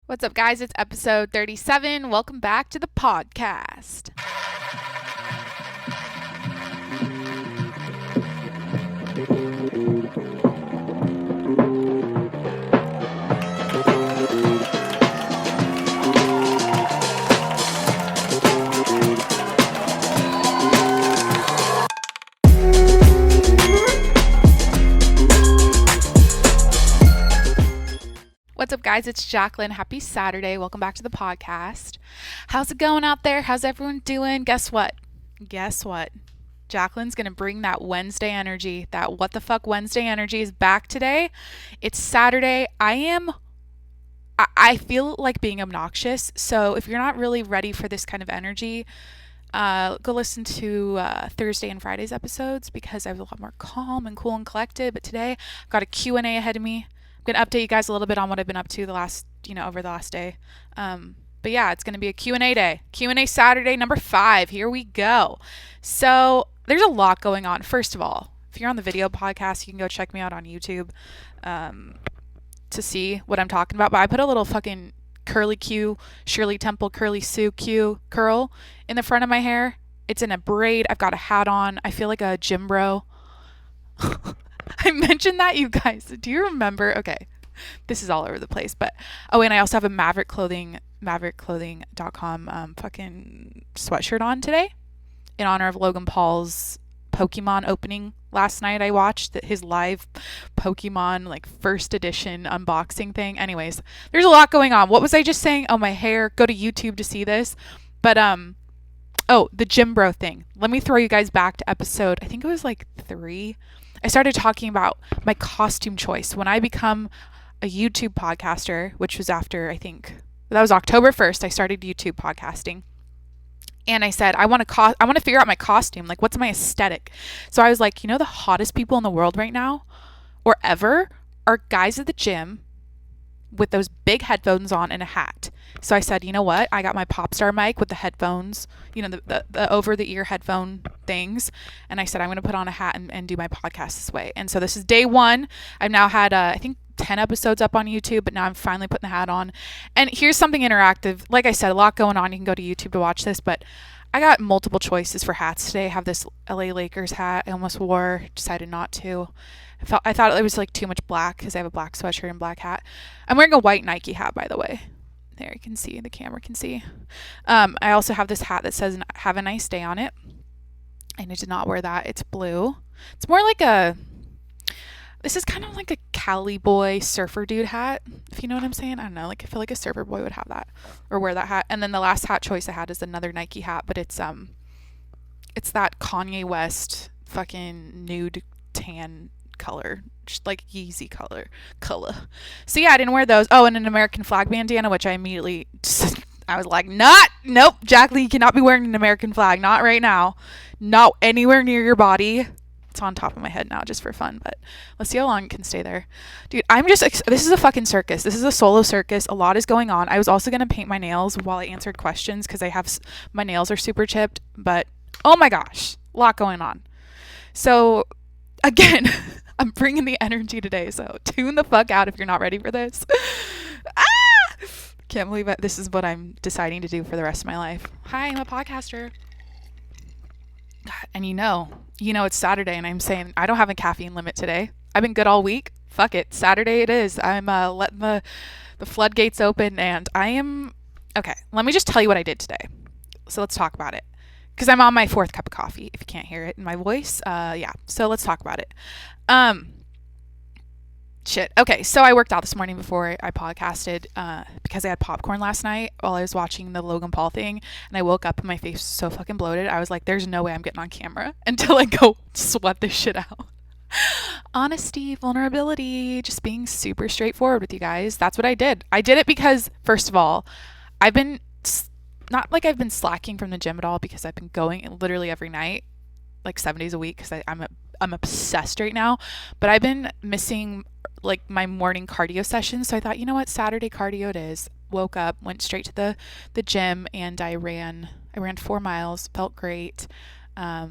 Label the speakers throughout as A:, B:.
A: What's up, guys? It's episode 37. Welcome back to the podcast. What's up, guys? It's Jacqueline. Happy Saturday. Welcome back to the podcast. How's it going out there? How's everyone doing? Guess what? Jacqueline's going to bring that Wednesday energy. That what the fuck Wednesday energy is back today. It's Saturday. I feel like being obnoxious. So if you're not really ready for this kind of energy, go listen to Thursday and Friday's episodes because I was a lot more calm and cool and collected. But today I've got a Q&A ahead of me. I'm going to update you guys a little bit on what I've been up to over the last day. But yeah, it's going to be a Q&A day. Q&A Saturday number 5. Here we go. So there's a lot going on. First of all, if you're on the video podcast, you can go check me out on YouTube to see what I'm talking about. But I put a little fucking curly Q, Shirley Temple, curly Sue Q curl in the front of my hair. It's in a braid. I've got a hat on. I feel like a gym bro. I mentioned that, you guys. Do you remember? Okay, this is all over the place. But and I also have a maverickclothing.com fucking sweatshirt on today in honor of Logan Paul's Pokemon opening last night. I watched his live Pokemon first edition unboxing thing. Anyways, there's a lot going on. What was I just saying? Oh, my hair. Go to YouTube to see this. But the gym bro thing. Let me throw you guys back to episode, I think it was 3. I started talking about my costume choice when I become a YouTube podcaster, which was after, I think that was October 1st. I started YouTube podcasting, and I said I want to figure out my costume. What's my aesthetic? So I was like, the hottest people in the world right now, or ever, are guys at the gym with those big headphones on and a hat. So I said, you know what? I got my pop star mic with the headphones, the over the ear headphone things. And I said, I'm going to put on a hat and do my podcast this way. And so this is day 1. I've now had, I think 10 episodes up on YouTube, but now I'm finally putting the hat on. And here's something interactive. Like I said, a lot going on. You can go to YouTube to watch this, but I got multiple choices for hats today. I have this LA Lakers hat I almost wore, decided not to. I thought it was too much black because I have a black sweatshirt and black hat. I'm wearing a white Nike hat, by the way. There, you can see, the camera can see. I also have this hat that says "Have a nice day" on it. And I did not wear that. It's blue. It's more this is kind of like a Cali boy surfer dude hat, if you know what I'm saying. I don't know. I feel like a surfer boy would have that or wear that hat. And then the last hat choice I had is another Nike hat, but it's that Kanye West fucking nude tan color, just Yeezy color. So yeah, I didn't wear those. Oh, and an American flag bandana, which I immediately I was like, nope, Jacqueline, you cannot be wearing an American flag, not right now, not anywhere near your body. It's on top of my head now just for fun, but let's see how long it can stay there. Dude, this is a fucking circus. This is a solo circus. A lot is going on. I was also going to paint my nails while I answered questions because my nails are super chipped, but oh my gosh, a lot going on. So again, I'm bringing the energy today, so tune the fuck out if you're not ready for this. Can't believe it. This is what I'm deciding to do for the rest of my life. Hi, I'm a podcaster. God, and it's Saturday, and I'm saying I don't have a caffeine limit today. I've been good all week. Fuck it. Saturday it is. I'm letting the floodgates open, and I am... Okay, let me just tell you what I did today. So let's talk about it. Because I'm on my 4th cup of coffee, if you can't hear it in my voice. Yeah, so let's talk about it. Shit. Okay, so I worked out this morning before I podcasted because I had popcorn last night while I was watching the Logan Paul thing, and I woke up and my face was so fucking bloated. I was like, there's no way I'm getting on camera until I go sweat this shit out. Honesty, vulnerability, just being super straightforward with you guys. That's what I did. I did it because, first of all, I've been... Not I've been slacking from the gym at all because I've been going literally every night, 7 days a week because I'm obsessed right now. But I've been missing my morning cardio sessions. So I thought, you know what, Saturday cardio it is. Woke up, went straight to the gym, and I ran 4 miles. Felt great. I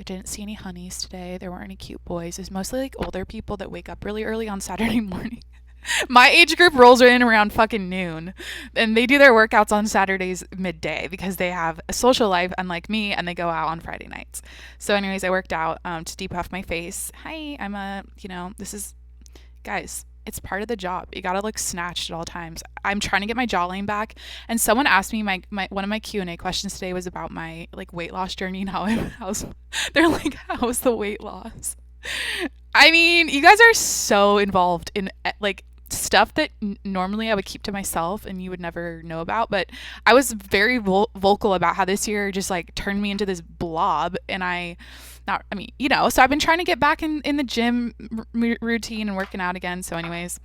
A: didn't see any honeys today. There weren't any cute boys. It was mostly older people that wake up really early on Saturday morning. My age group rolls in around fucking noon, and they do their workouts on Saturdays midday because they have a social life unlike me, and they go out on Friday nights. So anyways, I worked out to depuff my face. Hi, I'm a, this is, guys, it's part of the job. You gotta look snatched at all times. I'm trying to get my jawline back, and someone asked me my one of my Q&A questions today was about my like weight loss journey and they're like, how's the weight loss? I mean, you guys are so involved in like stuff that normally I would keep to myself and you would never know about. But I was very vocal about how this year just like turned me into this blob. And so I've been trying to get back in the gym routine and working out again. So anyways,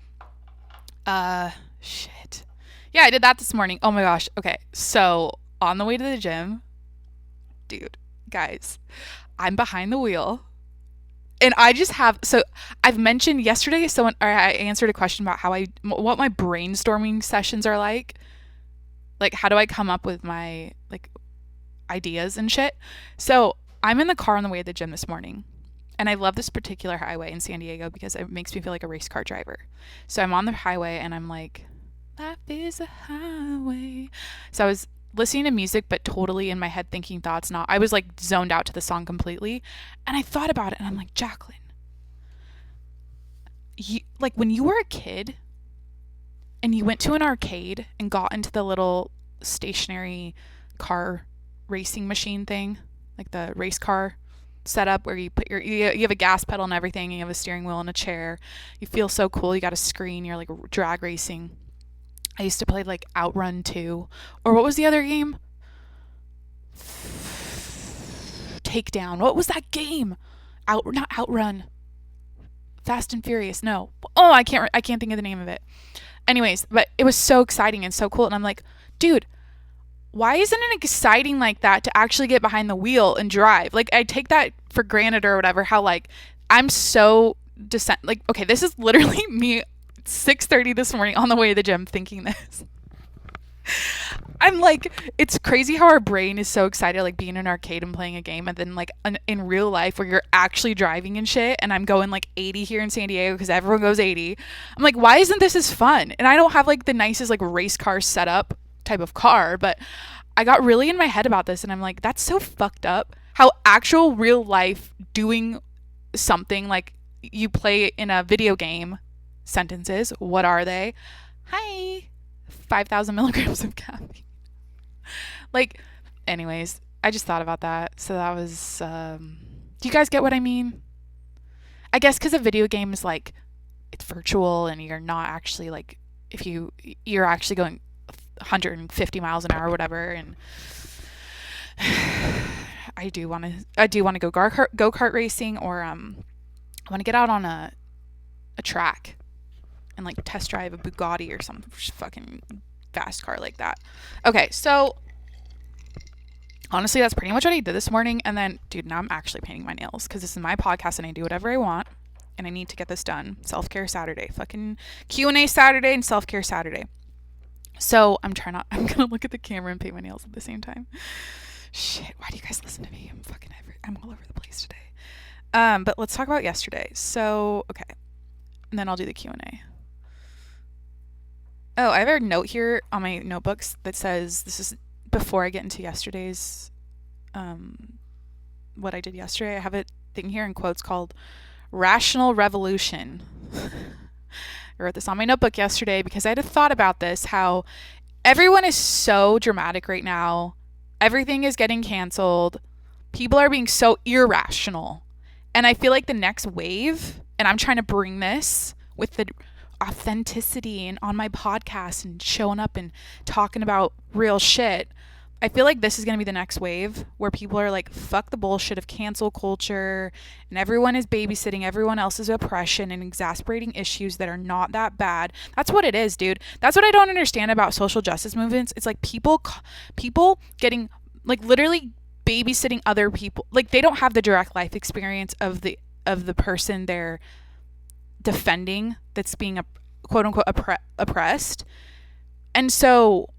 A: shit. Yeah, I did that this morning. Oh my gosh. Okay. So on the way to the gym, dude, guys, I'm behind the wheel. And I've mentioned yesterday, I answered a question about what my brainstorming sessions are like how do I come up with my like ideas and shit. So I'm in the car on the way to the gym this morning, and I love this particular highway in San Diego because it makes me feel like a race car driver. So I'm on the highway and I'm like, life is a highway. So I was listening to music, but totally in my head thinking thoughts. I was like zoned out to the song completely. And I thought about it and I'm like, Jacqueline, like when you were a kid and you went to an arcade and got into the little stationary car racing machine thing, like the race car setup where you put you have a gas pedal and everything, and you have a steering wheel and a chair. You feel so cool. You got a screen. You're like drag racing. I used to play like Outrun 2. Or what was the other game? Takedown. What was that game? Not Outrun. Fast and Furious. No. Oh, I can't think of the name of it. Anyways, but it was so exciting and so cool. And I'm like, dude, why isn't it exciting like that to actually get behind the wheel and drive? Like I take that for granted or whatever, how like I'm so like, okay, this is literally me 6:30 this morning on the way to the gym thinking this. I'm like, it's crazy how our brain is so excited like being in an arcade and playing a game, and then like in real life where you're actually driving and shit, and I'm going like 80 here in San Diego because everyone goes 80. I'm like, why isn't this as fun? And I don't have like the nicest like race car setup type of car, but I got really in my head about this and I'm like, that's so fucked up how actual real life doing something like you play in a video game sentences. What are they? Hi, 5,000 milligrams of caffeine. Like, anyways, I just thought about that. So that was, do you guys get what I mean? I guess because a video game is like, it's virtual and you're not actually like, if you're actually going 150 miles an hour or whatever. And I do want to go go-kart racing, or I want to get out on a track and like test drive a Bugatti or some fucking fast car like that. Okay, so honestly, that's pretty much what I did this morning. And then, dude, now I'm actually painting my nails because this is my podcast and I do whatever I want, and I need to get this done. Self-care Saturday, fucking Q&A Saturday and self-care Saturday. So I'm gonna look at the camera and paint my nails at the same time. Shit, why do you guys listen to me? I'm all over the place today. But let's talk about yesterday. So, okay. And then I'll do the Q&A. Oh, I have a note here on my notebooks that says, this is before I get into yesterday's, what I did yesterday. I have a thing here in quotes called Rational Revolution. I wrote this on my notebook yesterday because I had a thought about this, how everyone is so dramatic right now. Everything is getting canceled. People are being so irrational. And I feel like the next wave, and I'm trying to bring this with the authenticity and on my podcast and showing up and talking about real shit. I feel like this is going to be the next wave where people are like, fuck the bullshit of cancel culture, and everyone is babysitting everyone else's oppression and exasperating issues that are not that bad. That's what it is, dude. That's what I don't understand about social justice movements. It's like people getting like literally babysitting other people. Like they don't have the direct life experience of the person they're defending that's being quote unquote oppressed. And so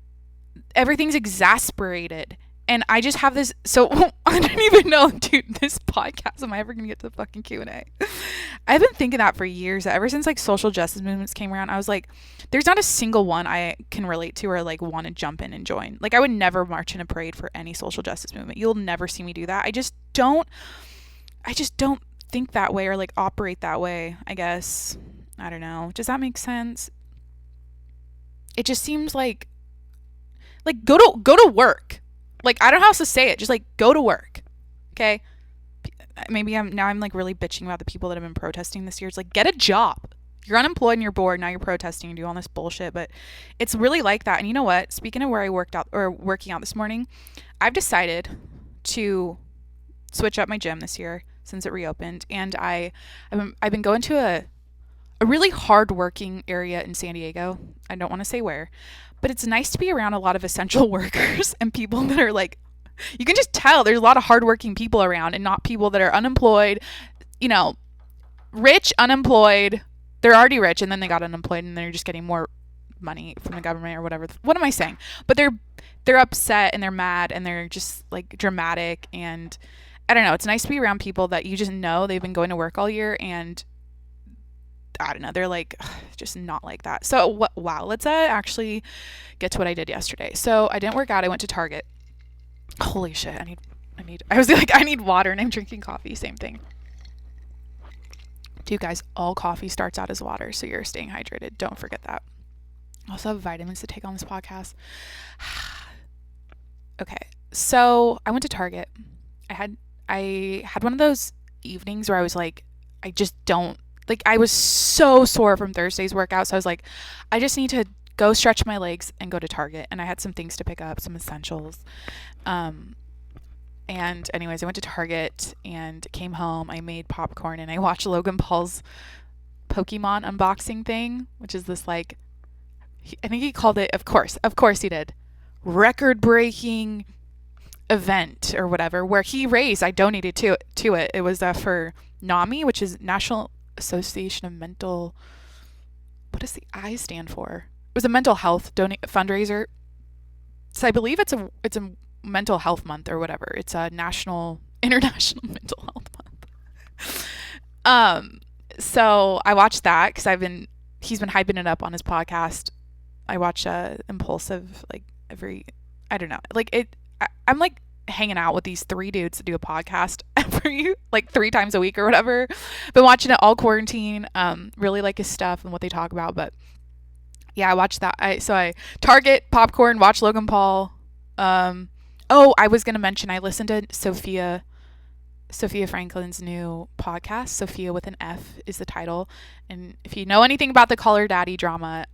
A: everything's exasperated And I just have this, so I don't even know, dude, this podcast, am I ever going to get to the fucking Q&A? I've been thinking that for years. Ever since like social justice movements came around, I was like, there's not a single one I can relate to or like want to jump in and join. Like I would never march in a parade for any social justice movement. You'll never see me do that. I just don't think that way or like operate that way, I guess. I don't know. Does that make sense? It just seems like go to work. Like, I don't know how else to say it. Just, like, go to work. Okay? Maybe I'm like, really bitching about the people that have been protesting this year. It's like, get a job. You're unemployed and you're bored. Now you're protesting and do all this bullshit. But it's really like that. And you know what? Speaking of where I working out this morning, I've decided to switch up my gym this year since it reopened. And I've been going to a really hard-working area in San Diego. I don't want to say where. But it's nice to be around a lot of essential workers and people that are like, you can just tell there's a lot of hardworking people around and not people that are unemployed, you know, rich, unemployed. They're already rich and then they got unemployed and they're just getting more money from the government or whatever. What am I saying? But they're upset and they're mad and they're just like dramatic. And I don't know. It's nice to be around people that you just know they've been going to work all year and I don't know, they're like just not like that. So wow, let's actually get to what I did yesterday. So I didn't work out. I went to Target. Holy shit, I was like, I need water and I'm drinking coffee. Same thing. Dude, guys, all coffee starts out as water, so you're staying hydrated. Don't forget that. I also have vitamins to take on this podcast. Okay, so I went to Target. I had one of those evenings where I was like, I just don't, like, I was so sore from Thursday's workout. So I was like, I just need to go stretch my legs and go to Target. And I had some things to pick up, some essentials. And anyways, I went to Target and came home. I made popcorn and I watched Logan Paul's Pokemon unboxing thing, which is this like, I think he called it, of course he did, record-breaking event or whatever, where he raised, I donated to it. It was for NAMI, which is National Association of Mental, what does the I stand for? It was a mental health fundraiser. So I believe it's a mental health month or whatever. It's a international mental health month. So I watched that because he's been hyping it up on his podcast. I watch Impulsive like I don't know, like I'm like hanging out with these three dudes that do a podcast like 3 times a week or whatever. Been watching it all quarantine. Really like his stuff and what they talk about. But yeah, I watched that. I Target, popcorn, watch Logan Paul. I was gonna mention I listened to Sophia Franklin's new podcast. Sophia with an F is the title. And if you know anything about the Call Her Daddy drama,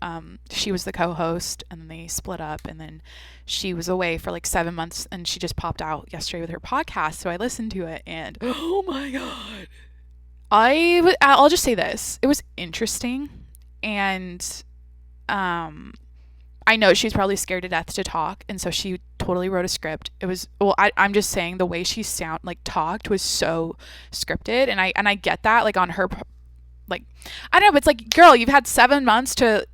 A: she was the co-host and then they split up and then she was away for like 7 months and she just popped out yesterday with her podcast. So I listened to it and oh my God. I'll just say this. It was interesting and I know she's probably scared to death to talk, and so she totally wrote a script. It was, well, I'm just saying the way she talked was so scripted, and I get that, like on her, like, I don't know, but it's like, girl, you've had 7 months to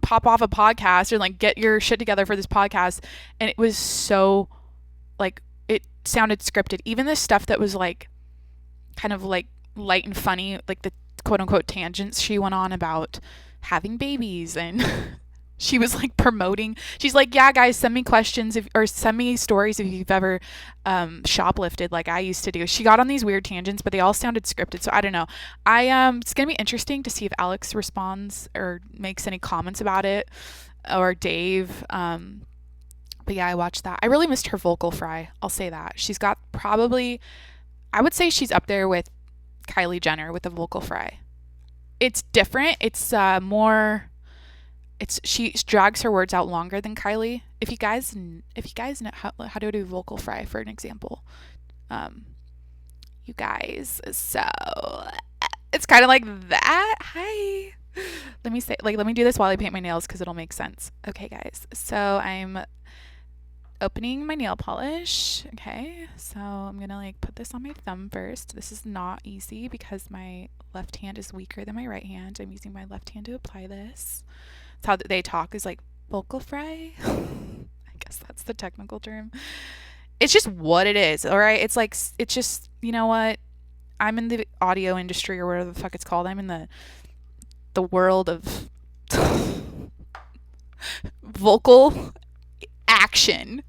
A: pop off a podcast or like get your shit together for this podcast, and it was so, like, it sounded scripted. Even the stuff that was like, kind of like light and funny, like the quote unquote tangents she went on about having babies and she was like promoting. She's like, yeah, guys, send me questions or send me stories if you've ever shoplifted like I used to do. She got on these weird tangents, but they all sounded scripted. So I don't know. It's gonna be interesting to see if Alex responds or makes any comments about it, or Dave. But yeah, I watched that. I really missed her vocal fry. I'll say that. She's got probably, I would say she's up there with Kylie Jenner with the vocal fry. It's different. It's more. She drags her words out longer than Kylie. If you guys know how to do vocal fry, for an example, you guys. So it's kind of like that. Hi. Let me do this while I paint my nails because it'll make sense. Okay, guys. So I'm opening my nail polish. Okay. So I'm gonna like put this on my thumb first. This is not easy because my left hand is weaker than my right hand. I'm using my left hand to apply this. That's how they talk, is like vocal fry. I guess that's the technical term. It's just what it is, all right? It's like, it's just, you know what? I'm in the audio industry or whatever the fuck it's called. I'm in the world of vocal action,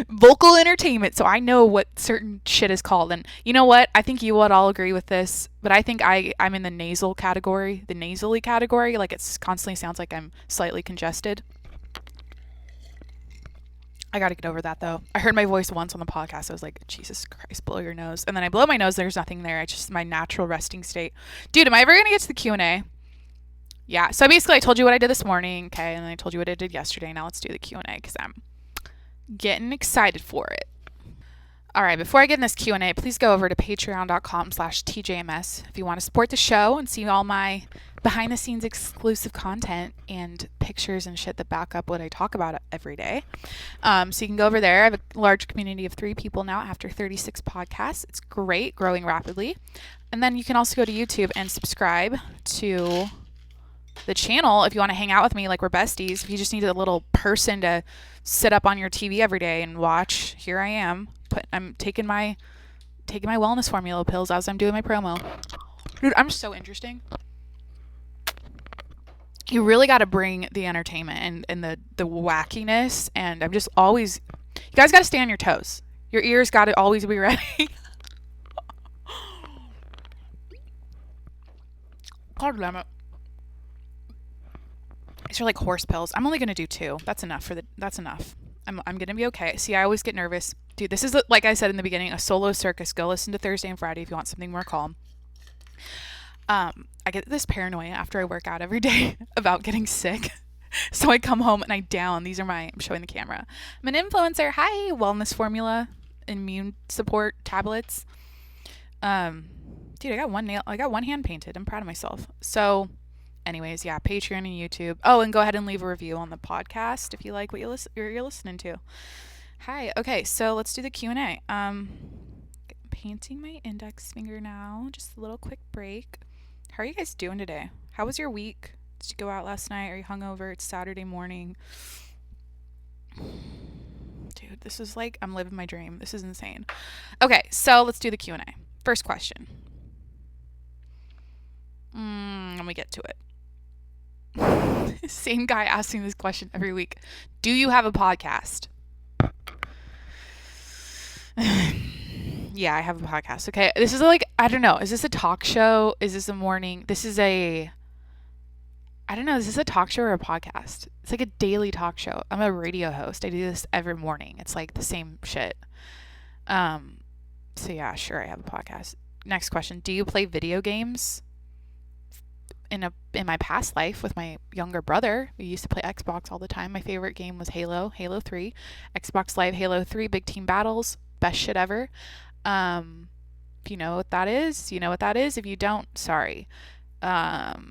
A: vocal entertainment. So I know what certain shit is called. And you know what? I think you would all agree with this, but I think I'm in the nasal category, the nasally category. Like it constantly sounds like I'm slightly congested. I got to get over that though. I heard my voice once on the podcast. I was like, Jesus Christ, blow your nose. And then I blow my nose. There's nothing there. It's just my natural resting state. Dude, am I ever going to get to the Q&A? Yeah. So basically I told you what I did this morning. Okay. And then I told you what I did yesterday. Now let's do the Q&A because I'm getting excited for it. All right, before I get in this Q&A, please go over to patreon.com/tjms if you want to support the show and see all my behind-the-scenes exclusive content and pictures and shit that back up what I talk about every day. So you can go over there. I have a large community of 3 people now after 36 podcasts. It's great, growing rapidly. And then you can also go to YouTube and subscribe to the channel if you want to hang out with me like we're besties. If you just need a little person to sit up on your TV every day and watch, here I am. I'm taking my wellness formula pills as I'm doing my promo. Dude, I'm so interesting. You really got to bring the entertainment and the wackiness, and I'm just always, you guys got to stay on your toes. Your ears got to always be ready. God damn it. These are like horse pills. I'm only going to do 2. That's enough that's enough. I'm going to be okay. See, I always get nervous. Dude, this is, like I said in the beginning, a solo circus. Go listen to Thursday and Friday if you want something more calm. I get this paranoia after I work out every day about getting sick. So I come home and I down. These are I'm showing the camera. I'm an influencer. Hi, wellness formula, immune support tablets. Dude, I got one hand painted. I'm proud of myself. So anyways, yeah, Patreon and YouTube. Oh, and go ahead and leave a review on the podcast if you like what you're listening to. Hi. Okay, so let's do the Q&A. Painting my index finger now. Just a little quick break. How are you guys doing today? How was your week? Did you go out last night? Are you hungover? It's Saturday morning. Dude, this is like I'm living my dream. This is insane. Okay, so let's do the Q&A. First question. Let me get to it. Same guy asking this question every week. Do you have a podcast? Yeah, I have a podcast. Okay, this is like, I don't know. Is this a talk show? Is this a morning? I don't know. Is this a talk show or a podcast? It's like a daily talk show. I'm a radio host. I do this every morning. It's like the same shit. So yeah, sure, I have a podcast. Next question. Do you play video games? In my past life with my younger brother, we used to play Xbox all the time. My favorite game was Halo 3, Xbox Live Halo 3, big team battles, best shit ever. If you know what that is, you know what that is. If you don't, sorry. Another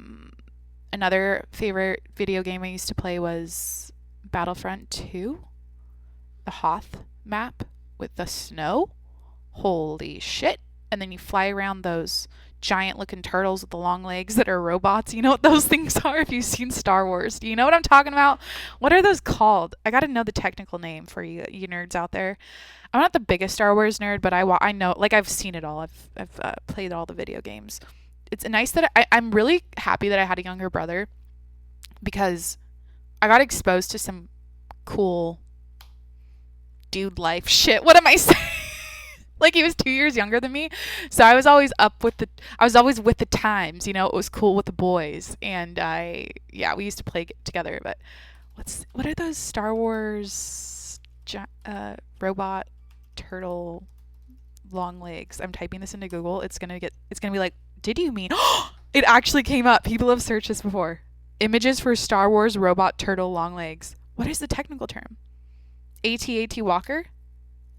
A: favorite video game I used to play was Battlefront 2, the Hoth map with the snow. Holy shit. And then you fly around those giant looking turtles with the long legs that are robots. You know what those things are if you've seen Star Wars. Do you know what I'm talking about? What are those called? I got to know the technical name for you nerds out there. I'm not the biggest Star Wars nerd, but I know, like, I've seen it all. I've played all the video games. It's nice that I'm really happy that I had a younger brother because I got exposed to some cool dude life shit. What am I saying? Like, he was 2 years younger than me, so I was always with the times, you know. It was cool with the boys, and we used to play together. But what are those Star Wars robot turtle long legs? I'm typing this into Google. It's gonna be like, did you mean? It actually came up. People have searched this before. Images for Star Wars robot turtle long legs. What is the technical term? AT-AT Walker?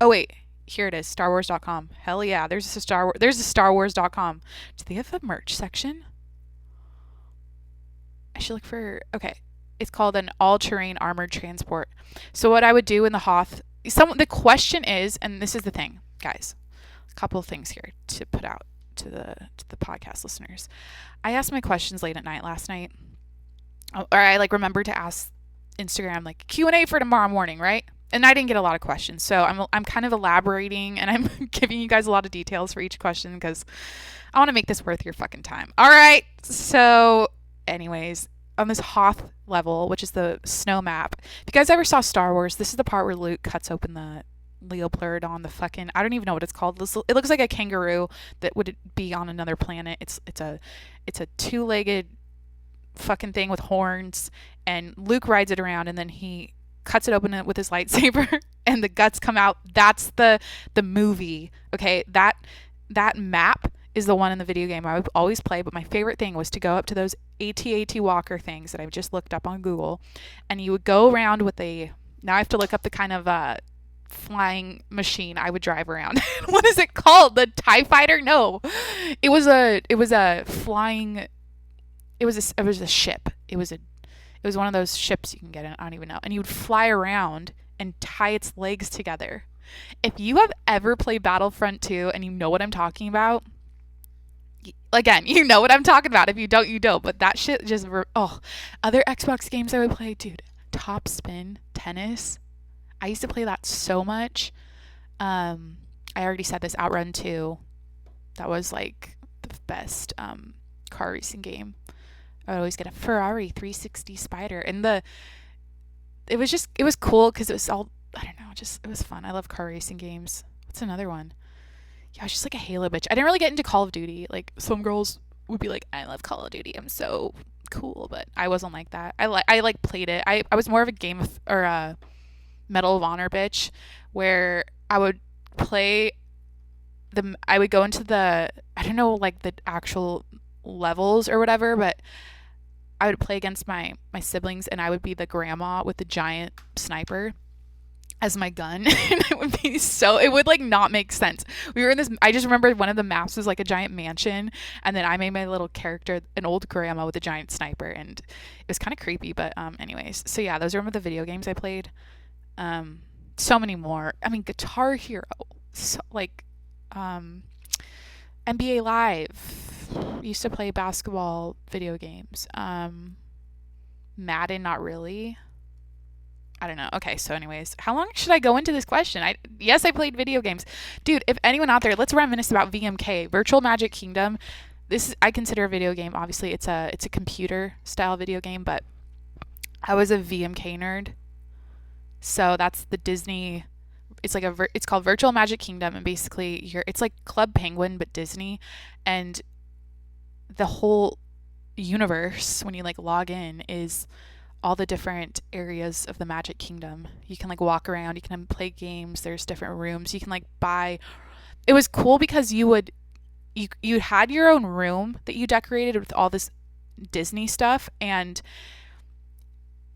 A: Oh wait. Here it is, StarWars.com. Hell yeah, there's a StarWars.com. Do they have a merch section? I should look for, okay. It's called an all-terrain armored transport. So what I would do in the Hoth, the question is, and this is the thing, guys, a couple of things here to put out to the podcast listeners. I asked my questions late at night last night, or I remembered to ask Instagram Q&A for tomorrow morning, right? and I didn't get a lot of questions, so I'm kind of elaborating and I'm giving you guys a lot of details for each question because I want to make this worth your fucking time. All right. So, anyways, on this Hoth level, which is the snow map, if you guys ever saw Star Wars, this is the part where Luke cuts open the leopard on the fucking, I don't even know what it's called. It looks like a kangaroo that would be on another planet. It's a two-legged fucking thing with horns, and Luke rides it around, and then he cuts it open with his lightsaber and the guts come out. That's the movie. Okay, that map is the one in the video game I would always play, but my favorite thing was to go up to those AT-AT Walker things that I've just looked up on Google, and you would go around with now I have to look up the kind of flying machine I would drive around. What is it called? The TIE fighter? No. It was a flying, it was a ship. It was one of those ships you can get in, I don't even know. And you would fly around and tie its legs together. If you have ever played Battlefront 2 and you know what I'm talking about, again, you know what I'm talking about. If you don't, you don't. But that shit just, other Xbox games I would play, dude, Top Spin, tennis. I used to play that so much. I already said this, Outrun 2. That was like the best car racing game. I would always get a Ferrari 360 Spider. And it was cool because it was all, I don't know, it was fun. I love car racing games. What's another one? Yeah, I was just like a Halo bitch. I didn't really get into Call of Duty. Like, some girls would be like, I love Call of Duty. I'm so cool. But I wasn't like that. I played it. I was more of a Medal of Honor bitch, where I would play I would go into I don't know, like the actual levels or whatever, but I would play against my siblings, and I would be the grandma with the giant sniper as my gun. And it would like not make sense. We were in this, I just remember one of the maps was like a giant mansion, and then I made my little character an old grandma with a giant sniper, and it was kind of creepy. But anyways, so yeah, those are the video games I played. So many more. I mean, Guitar Hero, so, like NBA Live. Used to play basketball video games. Madden, not really. I don't know. Okay, so anyways, how long should I go into this question? Yes, I played video games. Dude, if anyone out there, let's reminisce about VMK, Virtual Magic Kingdom. I consider a video game. Obviously, it's a computer style video game, but I was a VMK nerd. So that's the Disney. It's like it's called Virtual Magic Kingdom, and basically it's like Club Penguin but Disney, and the whole universe when you like log in is all the different areas of the Magic Kingdom. You can like walk around, you can play games, there's different rooms, you can like buy. It was cool because you had your own room that you decorated with all this Disney stuff, and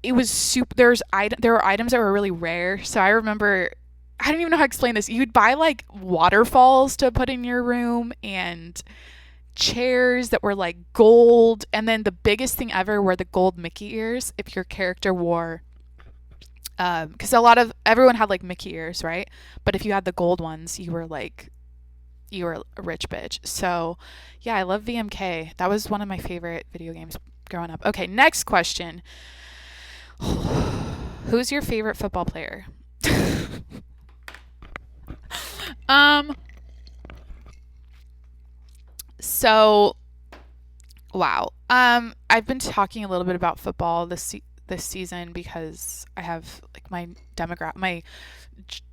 A: it was super. There were items that were really rare. So I remember, I don't even know how to explain this. You'd buy like waterfalls to put in your room, and chairs that were like gold, and then the biggest thing ever were the gold Mickey ears if your character wore, because everyone had like Mickey ears, right? But if you had the gold ones, you were a rich bitch. So yeah, I love VMK. That was one of my favorite video games growing up. Okay, next question. Who's your favorite football player? So, wow. I've been talking a little bit about football this season because I have like my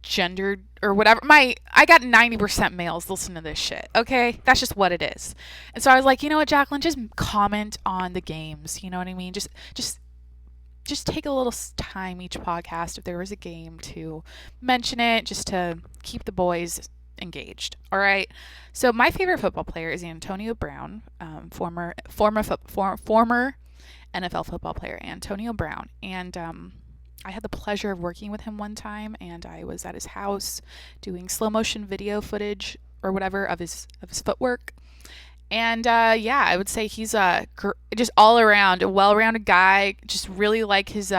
A: gender or whatever. I got 90% males listen to this shit. Okay, that's just what it is. And so I was like, you know what, Jacqueline, just comment on the games. You know what I mean? Just take a little time each podcast if there was a game to mention it, just to keep the boys engaged. All right. So my favorite football player is Antonio Brown, former NFL football player Antonio Brown, and I had the pleasure of working with him one time, and I was at his house doing slow motion video footage or whatever of his footwork. And yeah, I would say he's just all around a well-rounded guy. Just really like his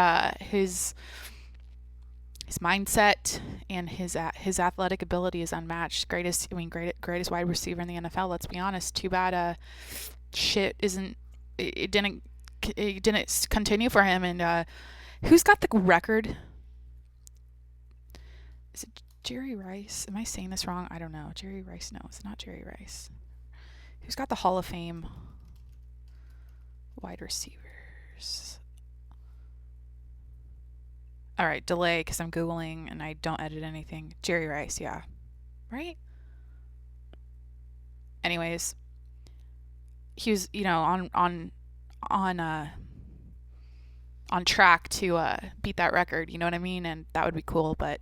A: mindset, and his athletic ability is unmatched. Greatest wide receiver in the NFL. Let's be honest. Too bad it didn't continue for him. And who's got the record Is it Jerry Rice? Am I saying this wrong? I don't know. Jerry Rice? No, it's not Jerry Rice. Who's got the Hall of Fame wide receivers? All right, delay because I'm Googling and I don't edit anything. Jerry Rice, yeah. Right? Anyways, he was, on track to beat that record, you know what I mean? And that would be cool. But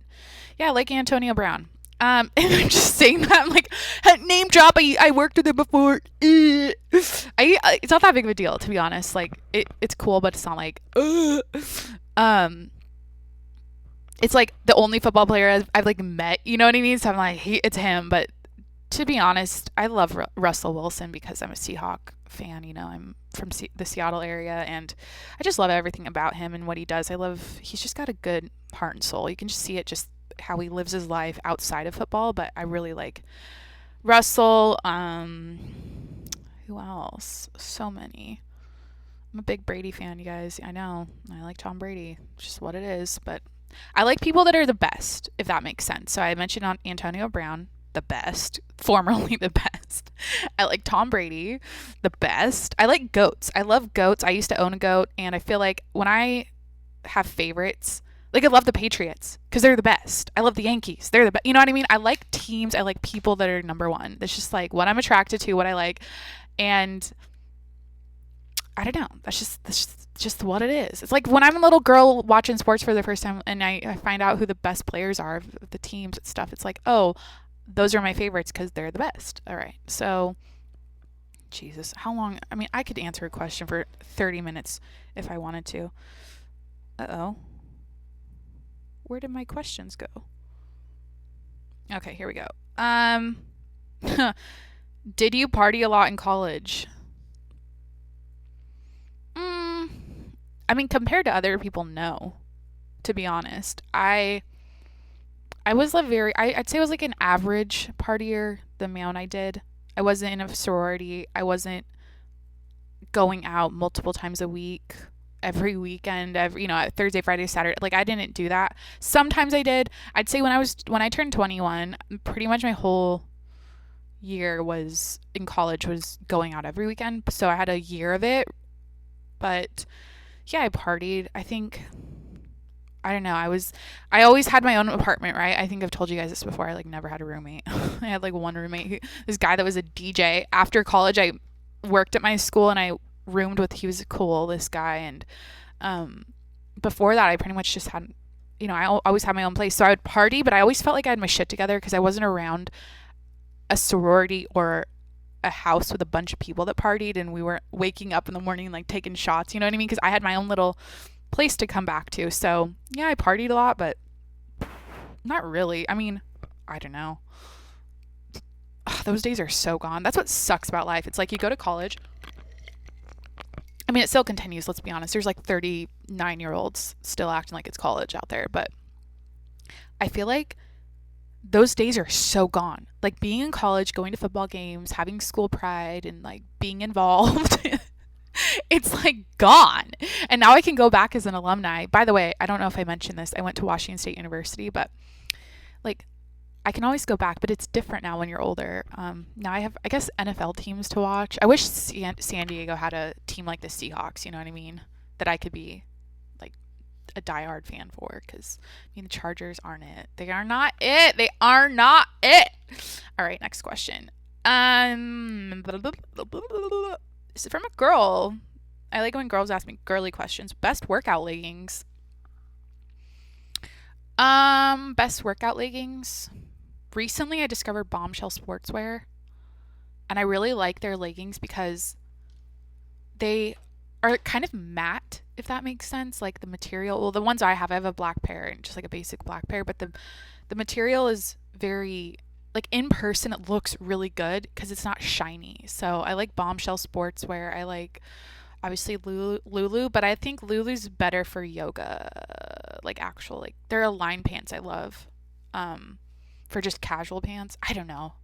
A: yeah, I like Antonio Brown. And I'm just saying that, I'm like, name drop, I worked with him before. It's not that big of a deal, to be honest. Like, it's cool, but it's not like, it's like the only football player I've like met, you know what I mean? So I'm like, it's him. But to be honest, I love Russell Wilson because I'm a Seahawk fan. I'm from the Seattle area, and I just love everything about him and what he does. He's just got a good heart and soul. You can just see it, just how he lives his life outside of football. But I really like Russell. Who else? So many. I'm a big Brady fan, you guys. I know. I like Tom Brady. It's just what it is. But I like people that are the best, if that makes sense. So I mentioned Antonio Brown, the best, formerly the best. I like Tom Brady, the best. I like goats. I love goats. I used to own a goat, and I feel like when I have favorites, like I love the Patriots because they're the best. I love the Yankees. They're the best. You know what I mean? I like teams. I like people that are number one. That's just like what I'm attracted to, what I like. And I don't know. That's just what it is. It's like when I'm a little girl watching sports for the first time and I find out who the best players are of the teams and stuff. It's like, oh, those are my favorites because they're the best. All right. So, Jesus, how long? I mean, I could answer a question for 30 minutes if I wanted to. Uh-oh. Where did my questions go? Okay, here we go. Did you party a lot in college? I mean, compared to other people, no. To be honest, I was I'd say I was like an average partier the amount I did. I wasn't in a sorority. I wasn't going out multiple times a week, every weekend, Thursday, Friday, Saturday. Like I didn't do that. Sometimes I did. I'd say when I turned 21, pretty much my whole year was in college was going out every weekend. So I had a year of it. But yeah, I partied. I think, I don't know. I always had my own apartment, right? I think I've told you guys this before. I like never had a roommate. I had like one roommate, this guy that was a DJ. After college, I worked at my school and I roomed with, he was cool, this guy. And before that, I pretty much just had, I always had my own place. So I would party, but I always felt like I had my shit together because I wasn't around a sorority or a house with a bunch of people that partied and we were waking up in the morning like taking shots, you know what I mean? Because I had my own little place to come back to. So yeah, I partied a lot, but not really. I mean, I don't know. Ugh, those days are so gone. That's what sucks about life. It's like you go to college. I mean, it still continues, let's be honest. There's like 39-year-olds still acting like it's college out there, but I feel like those days are so gone. Like being in college, going to football games, having school pride, and like being involved. It's like gone. And now I can go back as an alumni. By the way, I don't know if I mentioned this. I went to Washington State University, but like I can always go back, but it's different now when you're older. Now I have, I guess, NFL teams to watch. I wish San Diego had a team like the Seahawks, you know what I mean? That I could be like a diehard fan for, because I mean the Chargers aren't it. They are not it. They are not it. All right, next question. This is from a girl. I like when girls ask me girly questions. Best workout leggings. Best workout leggings. Recently I discovered Bombshell Sportswear, and I really like their leggings because they are kind of matte, if that makes sense. Like the material, well, the ones I have a black pair and just like a basic black pair, but the material is very, like in person it looks really good because it's not shiny. So I like Bombshell Sportswear. I like obviously Lulu, but I think Lulu's better for yoga, like actual, like they're Align pants I love. For just casual pants, I don't know.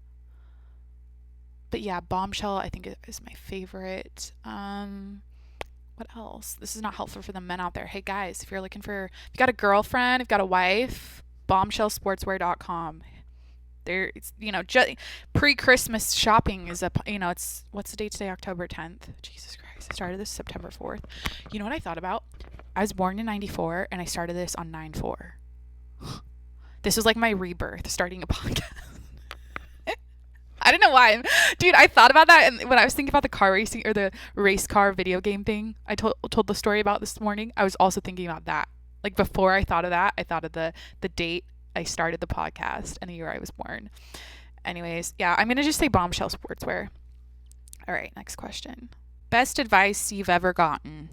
A: But yeah, Bombshell I think is my favorite. What else? This is not helpful for the men out there. Hey guys, if you got a girlfriend, if you got a wife, bombshellsportswear.com. There, pre-Christmas shopping is it's, what's the date today? October 10th. Jesus Christ. I started this September 4th. You know what I thought about? I was born in 94 and I started this on 9/4. This was like my rebirth, starting a podcast. I don't know why. Dude, I thought about that, and when I was thinking about the car racing or the race car video game thing I told the story about this morning, I was also thinking about that. Like, before I thought of that, I thought of the date I started the podcast and the year I was born. Anyways, yeah, I'm going to just say Bombshell Sportswear. All right, next question. Best advice you've ever gotten?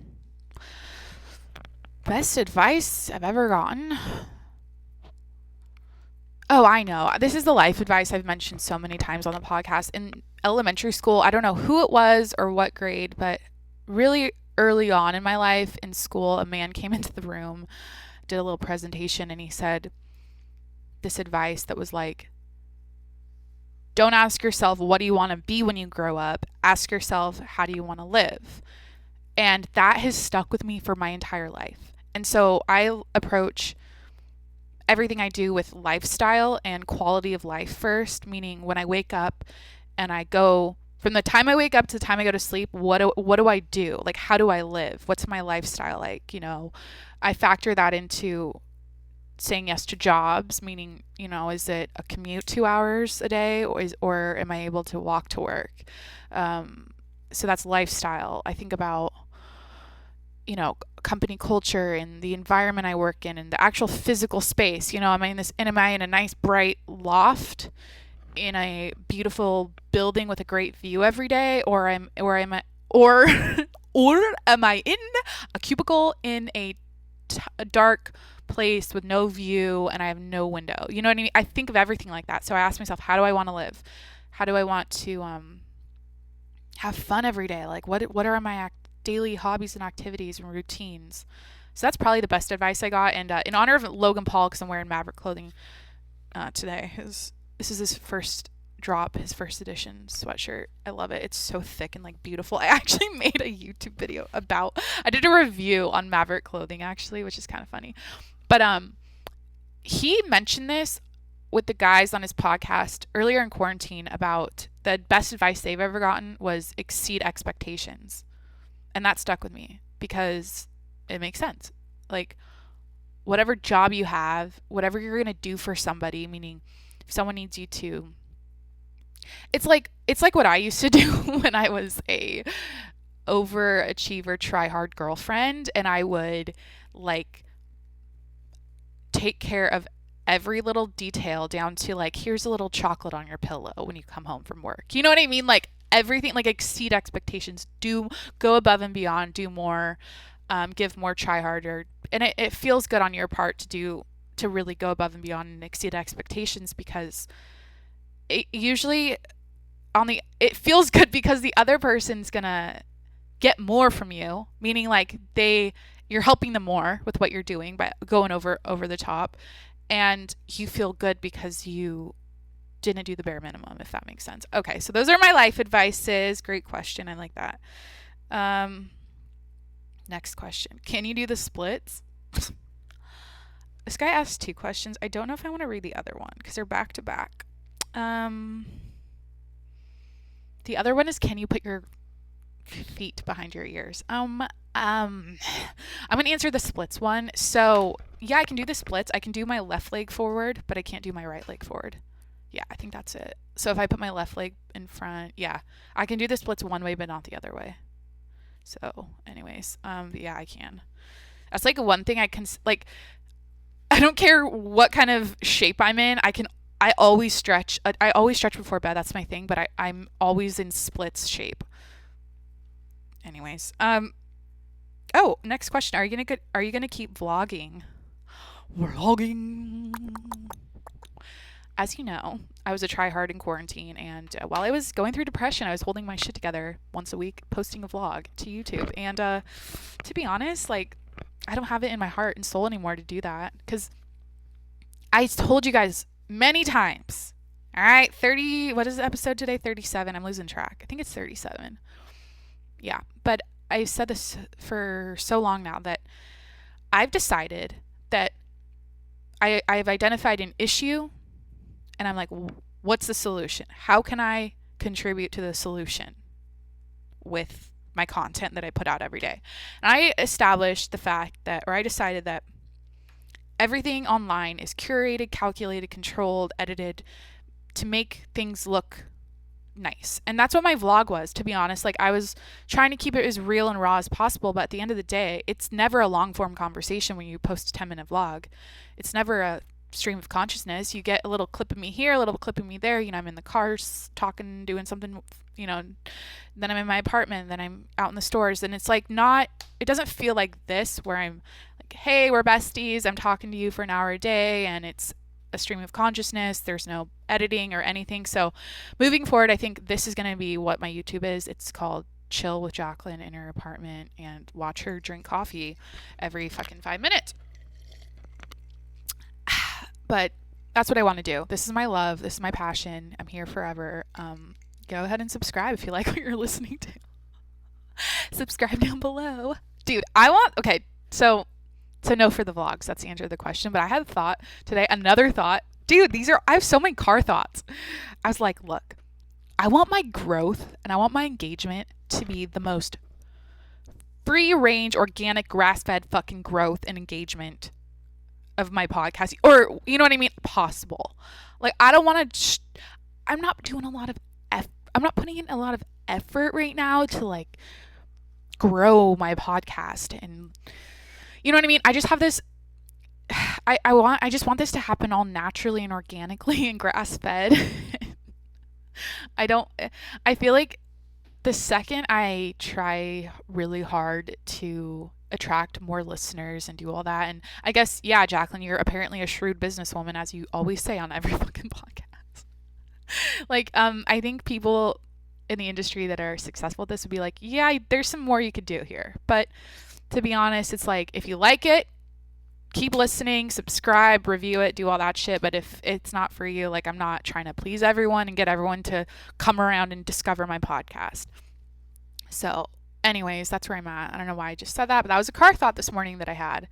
A: Best advice I've ever gotten? Oh, I know. This is the life advice I've mentioned so many times on the podcast. In elementary school, I don't know who it was or what grade, but really early on in my life in school, a man came into the room, did a little presentation, and he said this advice that was like, don't ask yourself, what do you want to be when you grow up? Ask yourself, how do you want to live? And that has stuck with me for my entire life. And so I approach everything I do with lifestyle and quality of life first, meaning when I wake up and I go, from the time I wake up to the time I go to sleep, what do I do? Like, how do I live? What's my lifestyle like? I factor that into saying yes to jobs, meaning, is it a commute 2 hours a day, or am I able to walk to work? So that's lifestyle. I think about, company culture and the environment I work in and the actual physical space. Am I in a nice bright loft in a beautiful building with a great view every day, or am I in a cubicle in a dark place with no view and I have no window? You know what I mean? I think of everything like that. So I ask myself, how do I want to live? How do I want to have fun every day? Like, what are my daily hobbies and activities and routines? So that's probably the best advice I got. And in honor of Logan Paul, because I'm wearing Maverick clothing today, this is his first drop, his first edition sweatshirt. I love it. It's so thick and like beautiful. I actually made a YouTube video I did a review on Maverick clothing actually, which is kind of funny. But he mentioned this with the guys on his podcast earlier in quarantine about the best advice they've ever gotten was exceed expectations. And that stuck with me because it makes sense. Like, whatever job you have, whatever you're going to do for somebody, meaning if someone needs you to, it's like what I used to do when I was a overachiever, try hard girlfriend, and I would like take care of every little detail down to like, here's a little chocolate on your pillow when you come home from work. You know what I mean? Like, everything, like, exceed expectations, go above and beyond, do more, give more, try harder. And it feels good on your part to really go above and beyond and exceed expectations, because it usually it feels good because the other person's gonna get more from you, meaning like you're helping them more with what you're doing by going over the top, and you feel good because you didn't do the bare minimum, if that makes sense. Okay, so those are my life advices. Great question. I like that. Next question. Can you do the splits? This guy asked 2 questions. I don't know if I want to read the other one because they're back to back. The other one is, can you put your feet behind your ears? I'm going to answer the splits one. So yeah, I can do the splits. I can do my left leg forward, but I can't do my right leg forward. Yeah, I think that's it. So if I put my left leg in front, yeah, I can do the splits one way, but not the other way. So anyways, yeah, I can. That's like one thing I can, like, I don't care what kind of shape I'm in. I always stretch. I always stretch before bed. That's my thing, but I'm always in splits shape. Anyways, oh, next question. Are you gonna keep vlogging? Vlogging. As you know, I was a try-hard in quarantine, and while I was going through depression, I was holding my shit together once a week, posting a vlog to YouTube. And to be honest, like, I don't have it in my heart and soul anymore to do that, because I told you guys many times. All right, what is the episode today? 37. I'm losing track. I think it's 37. Yeah, but I've said this for so long now that I've decided that I've identified an issue, and I'm like, what's the solution? How can I contribute to the solution with my content that I put out every day? And I established the fact that, or I decided that everything online is curated, calculated, controlled, edited to make things look nice. And that's what my vlog was, to be honest. Like, I was trying to keep it as real and raw as possible, but at the end of the day, it's never a long form conversation when you post a 10-minute vlog. It's never a stream of consciousness. You get a little clip of me here, a little clip of me there. You know, I'm in the car talking, doing something, you know, then I'm in my apartment, then I'm out in the stores. And it's like it doesn't feel like this where I'm like, hey, we're besties, I'm talking to you for an hour a day, and it's a stream of consciousness. There's no editing or anything. So moving forward, I think this is going to be what my YouTube is. It's called Chill with Jacqueline in her apartment and watch her drink coffee every fucking 5 minutes. But that's what I want to do. This is my love. This is my passion. I'm here forever. Go ahead and subscribe if you like what you're listening to. Subscribe down below. Dude, so no for the vlogs. That's the answer to the question. But I had a thought today, another thought. Dude, I have so many car thoughts. I was like, look, I want my growth and I want my engagement to be the most free range, organic, grass-fed fucking growth and engagement of my podcast. Or, you know what I mean? Possible. Like, I don't want to, I'm not doing a lot of, I'm not putting in a lot of effort right now to like grow my podcast. And you know what I mean? I just have this, I just want this to happen all naturally and organically and grass fed. I feel like the second I try really hard to attract more listeners and do all that, and I guess, yeah, Jacqueline, you're apparently a shrewd businesswoman, as you always say on every fucking podcast. Like, I think people in the industry that are successful at this would be like, yeah, there's some more you could do here. But to be honest, it's like, if you like it, keep listening, subscribe, review it, do all that shit. But if it's not for you, like, I'm not trying to please everyone and get everyone to come around and discover my podcast. So anyways, that's where I'm at. I don't know why I just said that, but that was a car thought this morning that I had.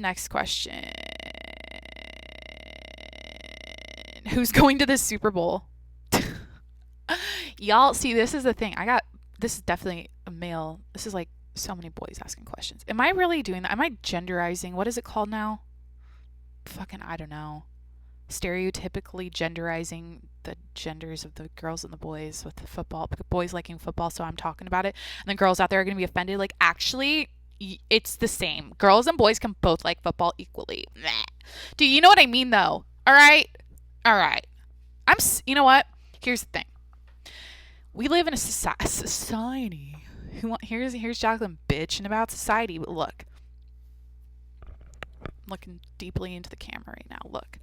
A: Next question. Who's going to the Super Bowl? Y'all, see, this is the thing. This is definitely a male. This is like so many boys asking questions. Am I really doing that? Am I genderizing? What is it called now? Fucking, I don't know. Stereotypically genderizing the genders of the girls and the boys with the football. Boys liking football, so I'm talking about it. And the girls out there are going to be offended. Like, actually, it's the same. Girls and boys can both like football equally. Do you know what I mean, though? All right? You know what? Here's the thing. We live in a society. Here's Jacqueline bitching about society. But look. I'm looking deeply into the camera right now. Look.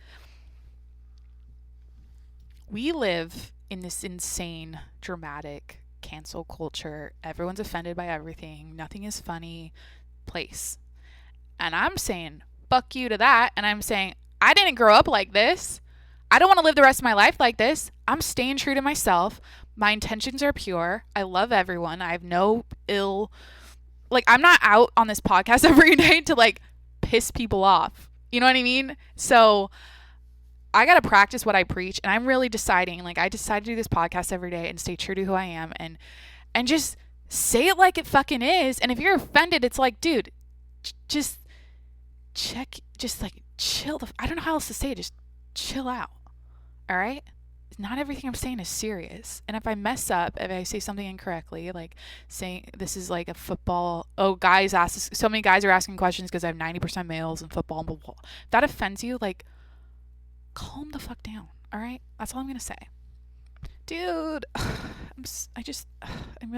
A: We live in this insane, dramatic, cancel culture. Everyone's offended by everything. Nothing is funny place. And I'm saying, fuck you to that. And I'm saying, I didn't grow up like this. I don't want to live the rest of my life like this. I'm staying true to myself. My intentions are pure. I love everyone. I have no ill, like, I'm not out on this podcast every day to like piss people off. You know what I mean? So I got to practice what I preach, and I'm really deciding, like, I decided to do this podcast every day and stay true to who I am and just say it like it fucking is. And if you're offended, it's like, dude, just like chill. I don't know how else to say it. Just chill out. All right? Not everything I'm saying is serious. And if I mess up, if I say something incorrectly, like saying this is like a football, so many guys are asking questions because I have 90% males in football, and blah, blah, blah. If that offends you, like, calm the fuck down. All right? That's all I'm going to say. Dude, I'm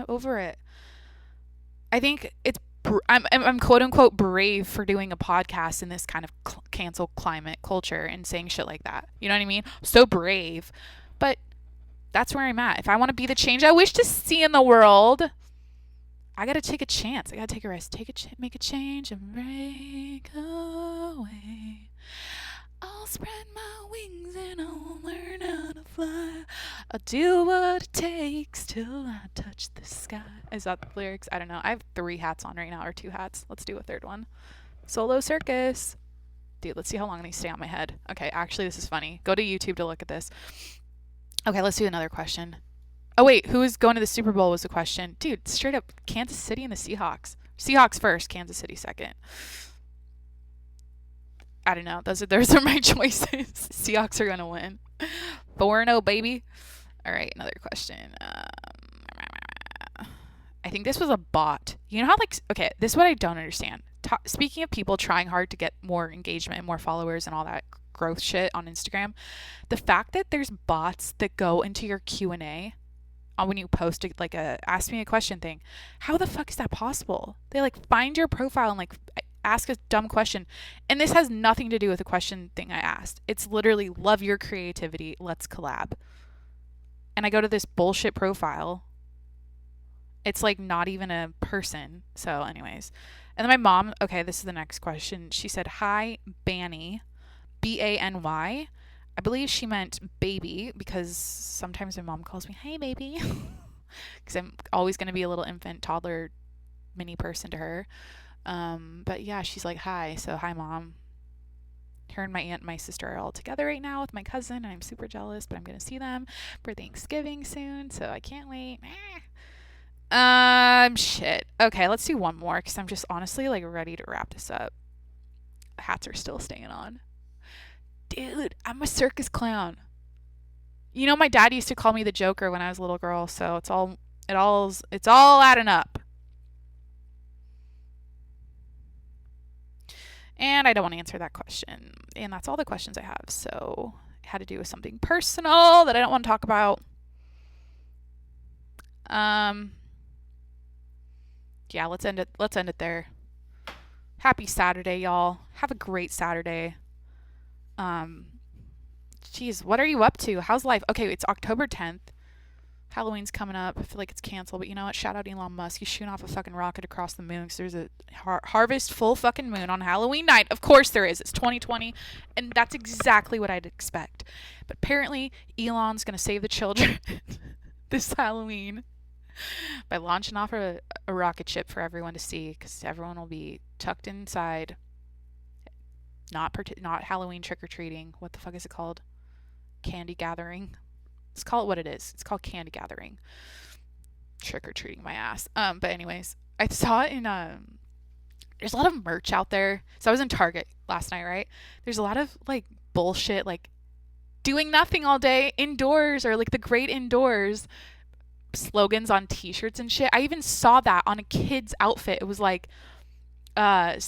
A: over it. I think I'm quote unquote brave for doing a podcast in this kind of cancel climate culture and saying shit like that. You know what I mean? So brave. But that's where I'm at. If I want to be the change I wish to see in the world, I got to take a chance. I got to take a risk. Make a change and break away. I'll spread my wings and I'll learn how to fly. I'll do what it takes till I touch the sky. Is that the lyrics? I don't know. I have 3 hats on right now, or 2 hats. Let's do a third one. Solo circus. Dude, let's see how long these stay on my head. Okay, actually, this is funny. Go to YouTube to look at this. Okay, let's do another question. Oh, wait, who is going to the Super Bowl was the question. Dude, straight up, Kansas City and the Seahawks. Seahawks first, Kansas City second. I don't know. Those are my choices. Seahawks are going to win. 4-0, baby. All right, another question. I think this was a bot. You know how, like, okay, this is what I don't understand. Speaking of people trying hard to get more engagement and more followers and all that growth shit on Instagram, the fact that there's bots that go into your Q&A when you post like a ask me a question thing, how the fuck is that possible? They like find your profile and like ask a dumb question, and this has nothing to do with the question thing I asked. It's literally love your creativity, let's collab. And I go to this bullshit profile. It's like not even a person. So anyways, and then my mom, okay, this is the next question. She said, hi, Banny, Bany. I believe she meant baby because sometimes my mom calls me, hey, baby, because I'm always going to be a little infant, toddler, mini person to her. But yeah, she's like, hi. So hi, Mom. Her and my aunt and my sister are all together right now with my cousin, and I'm super jealous, but I'm going to see them for Thanksgiving soon, so I can't wait. Shit. Okay, let's do one more because I'm just honestly like ready to wrap this up. Hats are still staying on. Dude, I'm a circus clown. You know, my dad used to call me the Joker when I was a little girl, so it's all adding up. And I don't want to answer that question. And that's all the questions I have. So it had to do with something personal that I don't want to talk about. Yeah, let's end it there. Happy Saturday, y'all. Have a great Saturday. Geez, what are you up to? How's life? Okay, it's October 10th. Halloween's coming up. I feel like it's canceled, but you know what? Shout out Elon Musk. He's shooting off a fucking rocket across the moon because there's a harvest full fucking moon on Halloween night. Of course there is. It's 2020, and that's exactly what I'd expect. But apparently Elon's going to save the children this Halloween by launching off a rocket ship for everyone to see because everyone will be tucked inside. Not Halloween trick-or-treating. What the fuck is it called? Candy gathering. Let's call it what it is. It's called candy gathering. Trick-or-treating my ass. But anyways, I saw it in there's a lot of merch out there. So I was in Target last night, right? There's a lot of like bullshit, like doing nothing all day indoors, or like the great indoors slogans on t-shirts and shit. I even saw that on a kid's outfit. It was like a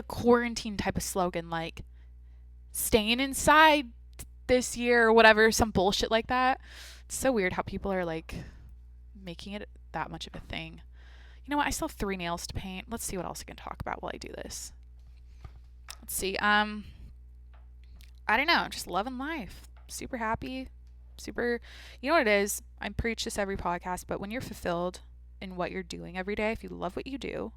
A: quarantine type of slogan, like staying inside this year or whatever, some bullshit like that. It's so weird how people are like making it that much of a thing. You know what? I still have 3 nails to paint. Let's see what else I can talk about while I do this. Let's see. I don't know. Just loving life. Super happy. Super. You know what it is? I preach this every podcast, but when you're fulfilled in what you're doing every day, if you love what you do,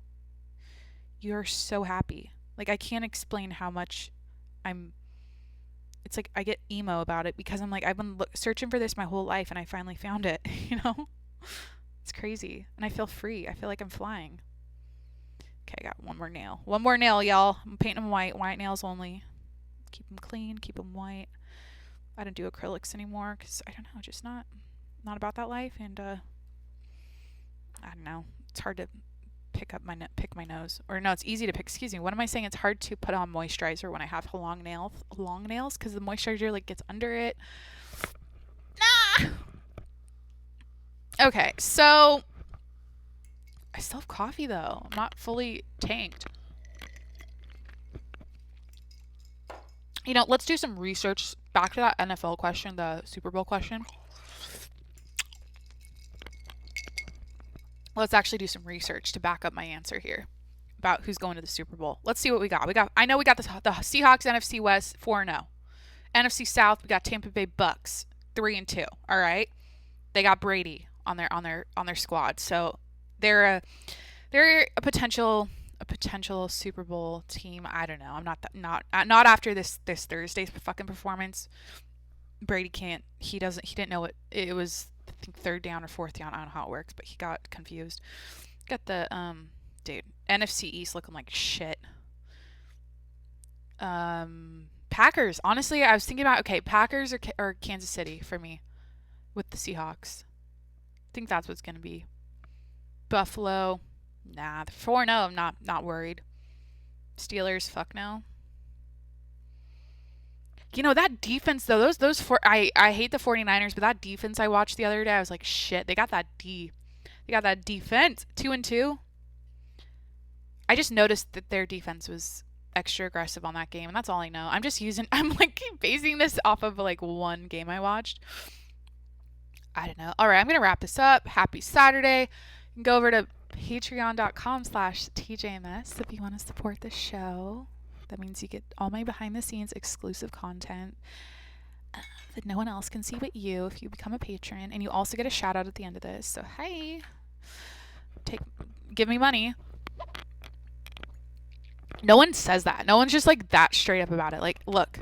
A: you're so happy. Like, I can't explain how much it's like I get emo about it because I'm like, I've been searching for this my whole life and I finally found it, you know? It's crazy. And I feel free. I feel like I'm flying. Okay, I got one more nail. One more nail, y'all. I'm painting them white. White nails only. Keep them clean. Keep them white. I don't do acrylics anymore because, I don't know, just not about that life. And, I don't know. It's hard to pick my nose. Or no, it's easy to pick. Excuse me. What am I saying? It's hard to put on moisturizer when I have long nails because the moisturizer like gets under it. Nah. Okay, so I still have coffee though. I'm not fully tanked. You know, let's do some research. Back to that NFL question, the Super Bowl question. Let's actually do some research to back up my answer here about who's going to the Super Bowl. Let's see what we got. I know we got the Seahawks, NFC West 4-0. NFC South, we got Tampa Bay Bucks 3-2. All right, they got Brady on their squad, so they're a potential Super Bowl team. I don't know. I'm not after this Thursday's fucking performance. Brady can't. He didn't know it was. I think 3rd down or 4th down. I don't know how it works, but he got confused. Got the dude NFC East looking like shit. Packers. Honestly, I was thinking about, okay, Packers or Kansas City for me with the Seahawks. I think that's what's going to be. Buffalo. Nah, 4-0. I'm not worried. Steelers, fuck no. You know, that defense though, those four I hate the 49ers, but that defense I watched the other day, I was like, shit, they got that defense. 2-2. I just noticed that their defense was extra aggressive on that game, and that's all I know. I'm like basing this off of like one game I watched. I don't know. All right, I'm going to wrap this up. Happy Saturday. You can go over to patreon.com/tjms if you want to support the show. That means you get all my behind the scenes exclusive content that no one else can see but you if you become a patron. And you also get a shout out at the end of this. So, hey, give me money. No one says that. No one's just like that straight up about it. Like, look,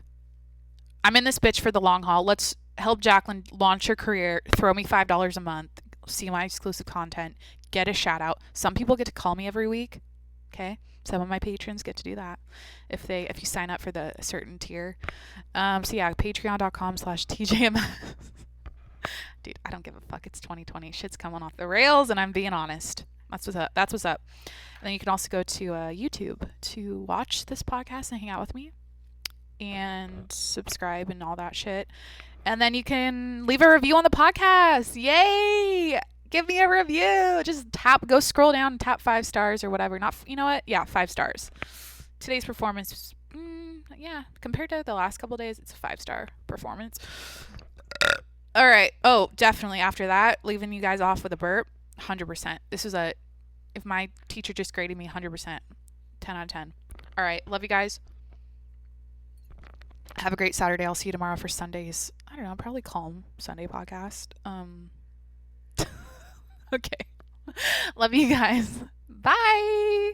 A: I'm in this bitch for the long haul. Let's help Jacqueline launch her career. Throw me $5 a month. See my exclusive content. Get a shout out. Some people get to call me every week. Okay, some of my patrons get to do that if you sign up for the certain tier. So yeah, patreon.com/tjms. Dude, I don't give a fuck. It's 2020. Shit's coming off the rails, and I'm being honest. That's what's up. And then you can also go to YouTube to watch this podcast and hang out with me and subscribe and all that shit. And then you can leave a review on the podcast. Yay! Give me a review. Just go scroll down and tap 5 stars or whatever. You know what? Yeah, 5 stars. Today's performance, yeah, compared to the last couple days, it's a 5-star performance. All right. Oh, definitely after that, leaving you guys off with a burp, 100%. If my teacher just graded me 100%, 10 out of 10. All right. Love you guys. Have a great Saturday. I'll see you tomorrow for Sunday's, I don't know, probably calm Sunday podcast. Okay. Love you guys. Bye.